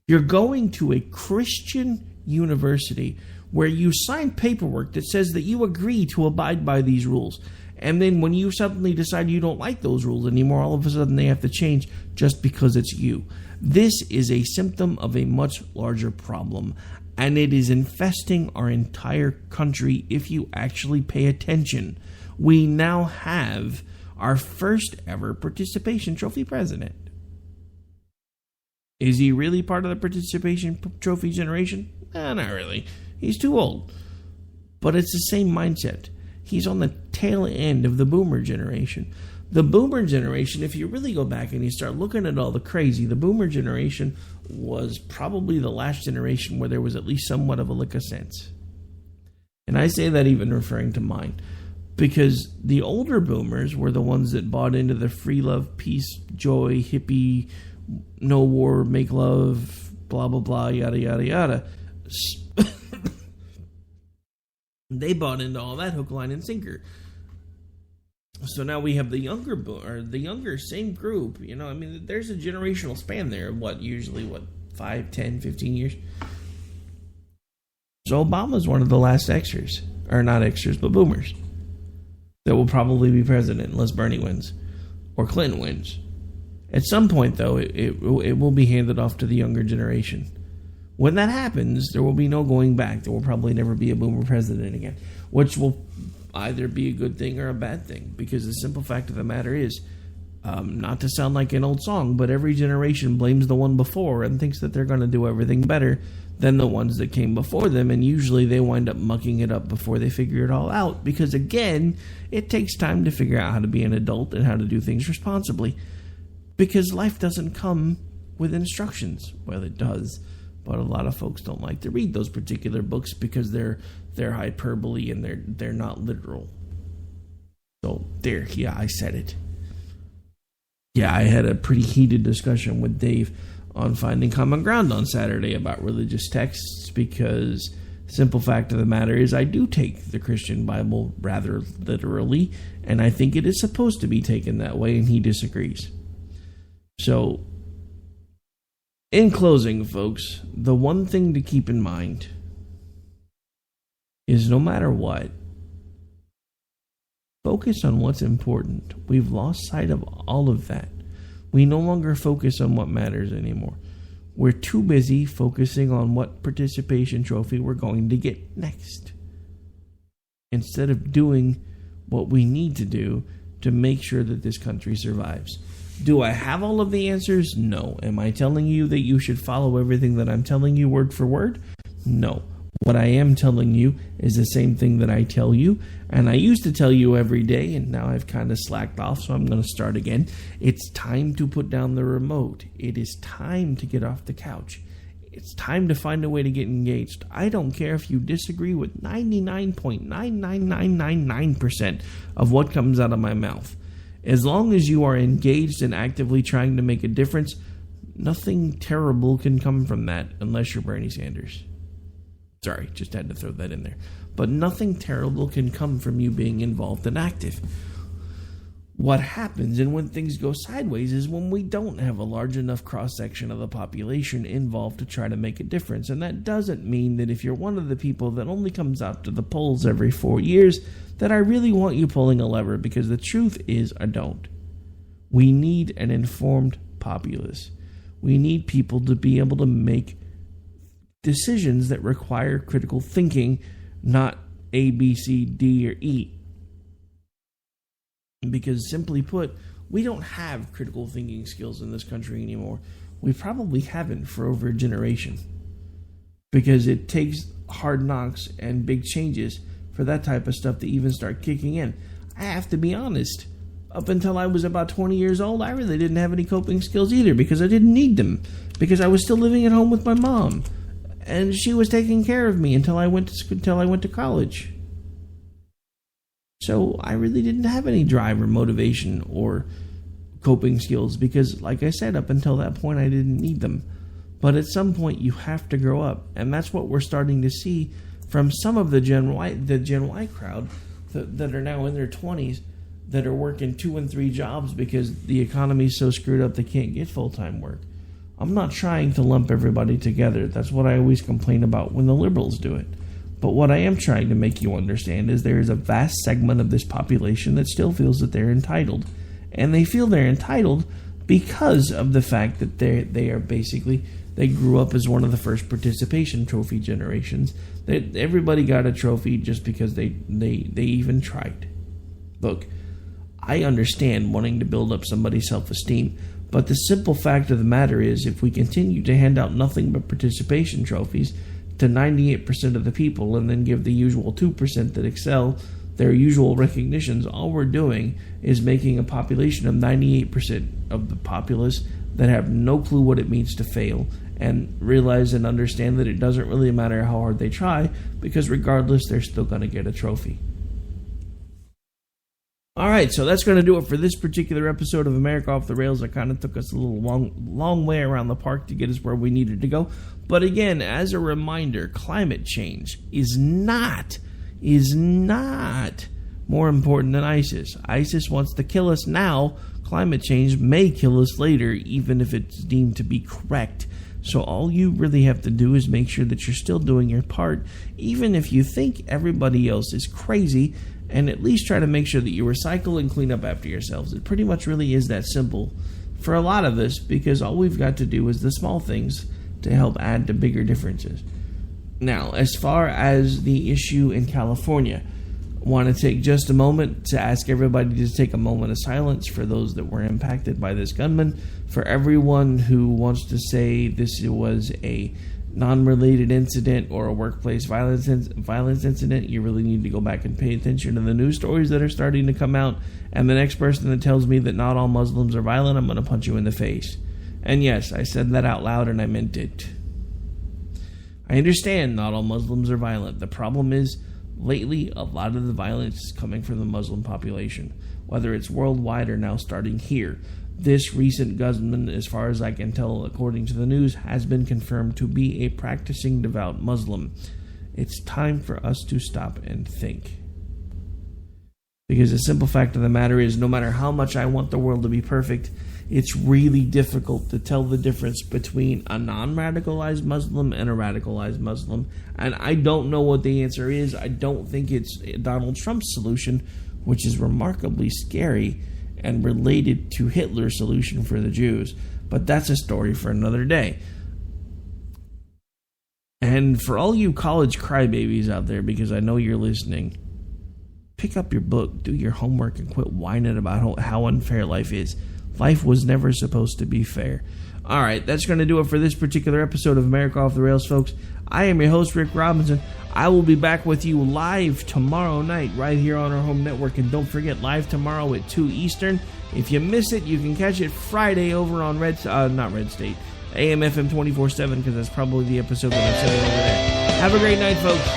You're going to a Christian university where you sign paperwork that says that you agree to abide by these rules. And then when you suddenly decide you don't like those rules anymore, all of a sudden they have to change just because it's you. This is a symptom of a much larger problem, and it is infesting our entire country if you actually pay attention. We now have our first ever participation trophy president. Is he really part of the participation trophy generation? Not really. He's too old. But it's the same mindset. He's on the tail end of the boomer generation. The boomer generation, if you really go back and you start looking at all the crazy, the boomer generation was probably the last generation where there was at least somewhat of a lick of sense. And I say that even referring to mine, because the older boomers were the ones that bought into the free love, peace, joy, hippie, no war, make love, blah, blah, blah, yada, yada, yada. They bought into all that hook, line, and sinker. So now we have the younger same group. You know, I mean, there's a generational span there. Usually 5, 10, 15 years. So Obama's one of the last Xers, or not Xers, but boomers, that will probably be president unless Bernie wins or Clinton wins. At some point, though, it will be handed off to the younger generation. When that happens, there will be no going back. There will probably never be a boomer president again, which will either be a good thing or a bad thing, because the simple fact of the matter is, not to sound like an old song, but every generation blames the one before and thinks that they're going to do everything better than the ones that came before them, and usually they wind up mucking it up before they figure it all out, because again, it takes time to figure out how to be an adult and how to do things responsibly, because life doesn't come with instructions. Well, it does, but a lot of folks don't like to read those particular books because they're hyperbole and they're not literal. So there, yeah, I said it. Yeah, I had a pretty heated discussion with Dave on finding common ground on Saturday about religious texts, because the simple fact of the matter is I do take the Christian Bible rather literally, and I think it is supposed to be taken that way, and he disagrees. So, in closing, folks, the one thing to keep in mind is no matter what, focus on what's important. We've lost sight of all of that. We no longer focus on what matters anymore. We're too busy focusing on what participation trophy we're going to get next, instead of doing what we need to do to make sure that this country survives. Do I have all of the answers? No. Am I telling you that you should follow everything that I'm telling you word for word? No. What I am telling you is the same thing that I tell you, and I used to tell you every day, and now I've kind of slacked off, so I'm going to start again. It's time to put down the remote. It is time to get off the couch. It's time to find a way to get engaged. I don't care if you disagree with 99.99999% of what comes out of my mouth. As long as you are engaged and actively trying to make a difference, nothing terrible can come from that unless you're Bernie Sanders. Sorry, just had to throw that in there. But nothing terrible can come from you being involved and active. What happens and when things go sideways is when we don't have a large enough cross-section of the population involved to try to make a difference. And that doesn't mean that if you're one of the people that only comes out to the polls every 4 years, that I really want you pulling a lever, because the truth is I don't. We need an informed populace. We need people to be able to make decisions that require critical thinking, not A, B, C, D, or E. Because simply put, we don't have critical thinking skills in this country anymore. We probably haven't for over a generation. Because it takes hard knocks and big changes for that type of stuff to even start kicking in. I have to be honest. Up until I was about 20 years old, I really didn't have any coping skills either, because I didn't need them. Because I was still living at home with my mom, and she was taking care of me until I went to college. So I really didn't have any drive or motivation or coping skills, because, like I said, up until that point, I didn't need them. But at some point, you have to grow up, and that's what we're starting to see from some of the Gen Y crowd that are now in their 20s, that are working 2 and 3 jobs because the economy's so screwed up they can't get full-time work. I'm not trying to lump everybody together. That's what I always complain about when the liberals do it. But what I am trying to make you understand is there is a vast segment of this population that still feels that they're entitled. And they feel they're entitled because of the fact that they grew up as one of the first participation trophy generations. That everybody got a trophy just because they even tried. Look, I understand wanting to build up somebody's self-esteem, but the simple fact of the matter is, if we continue to hand out nothing but participation trophies to 98% of the people and then give the usual 2% that excel their usual recognitions, all we're doing is making a population of 98% of the populace that have no clue what it means to fail and realize and understand that it doesn't really matter how hard they try, because regardless, they're still going to get a trophy. All right, so that's going to do it for this particular episode of America Off the Rails. It kind of took us a little long way around the park to get us where we needed to go. But again, as a reminder, climate change is not more important than ISIS. ISIS wants to kill us now. Climate change may kill us later, even if it's deemed to be correct. So all you really have to do is make sure that you're still doing your part, even if you think everybody else is crazy, and at least try to make sure that you recycle and clean up after yourselves. It pretty much really is that simple for a lot of us, because all we've got to do is the small things to help add to bigger differences. Now, as far as the issue in California, I want to take just a moment to ask everybody to take a moment of silence for those that were impacted by this gunman. For everyone who wants to say this was a non-related incident or a workplace violence incident, you really need to go back and pay attention to the news stories that are starting to come out. And the next person that tells me that not all Muslims are violent, I'm going to punch you in the face. And yes, I said that out loud and I meant it. I understand not all Muslims are violent. The problem is, lately, a lot of the violence is coming from the Muslim population, whether it's worldwide or now starting here. This recent gunman, as far as I can tell, according to the news, has been confirmed to be a practicing devout Muslim. It's time for us to stop and think. Because the simple fact of the matter is, no matter how much I want the world to be perfect, it's really difficult to tell the difference between a non-radicalized Muslim and a radicalized Muslim. And I don't know what the answer is. I don't think it's Donald Trump's solution, which is remarkably scary and related to Hitler's solution for the Jews. But that's a story for another day. And for all you college crybabies out there, because I know you're listening, pick up your book, do your homework, and quit whining about how unfair life is. Life was never supposed to be fair. All right, that's going to do it for this particular episode of America Off the Rails, folks. I am your host, Rick Robinson. I will be back with you live tomorrow night right here on our home network. And don't forget, live tomorrow at 2 Eastern. If you miss it, you can catch it Friday over on AM/FM 24/7, because that's probably the episode that I'm sending over there. Have a great night, folks.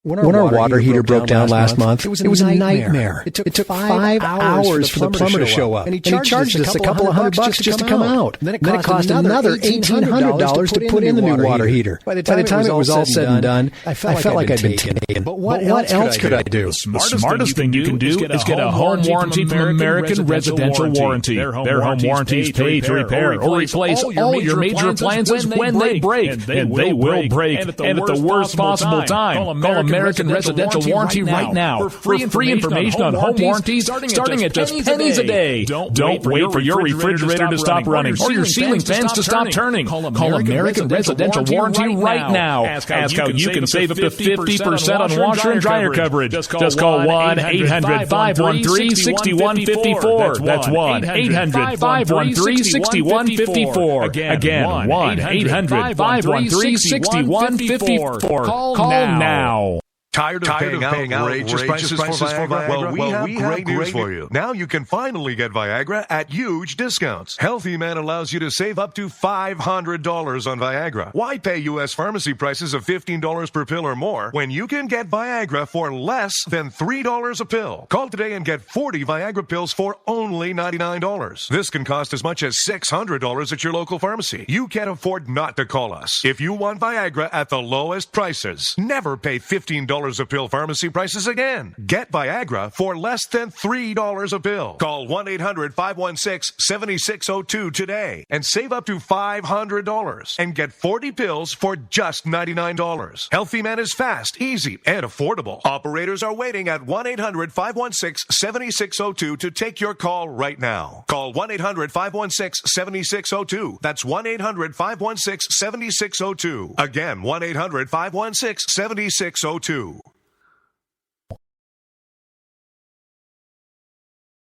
When our water heater broke down last month, it was a nightmare. It took 5 hours for the plumber to show up. And he charged us a couple of $100 just to come out. And then it cost another $1,800 to put in the new water heater. By the time it was all said and done, I felt like I'd been taken. But what else could I do? The smartest thing you can do is get a home warranty from American Residential Warranty. Their home warranties pay to repair or replace all your major appliances when they break. And they will break. And at the worst possible time. Call American Residential Warranty right now for free information on home warranties starting at just pennies a day. Don't wait for your refrigerator to stop running or your ceiling fans to stop turning. Call American Residential Warranty right now. Ask how you can save up to 50% on washer and dryer coverage. Just call 1-800-513-6154. That's 1-800-513-6154. Again, 1-800-513-6154. Call now. Tired of paying outrageous prices for Viagra? Well, we have great news for you. Now you can finally get Viagra at huge discounts. Healthy Man allows you to save up to $500 on Viagra. Why pay U.S. pharmacy prices of $15 per pill or more when you can get Viagra for less than $3 a pill? Call today and get 40 Viagra pills for only $99. This can cost as much as $600 at your local pharmacy. You can't afford not to call us. If you want Viagra at the lowest prices, never pay $15 $3 a pill pharmacy prices again. Get Viagra for less than $3 a pill. Call 1-800-516-7602 today and save up to $500 and get 40 pills for just $99. Healthy Man is fast, easy, and affordable. Operators are waiting at 1-800-516-7602 to take your call right now. Call 1-800-516-7602. That's 1-800-516-7602. Again, 1-800-516-7602.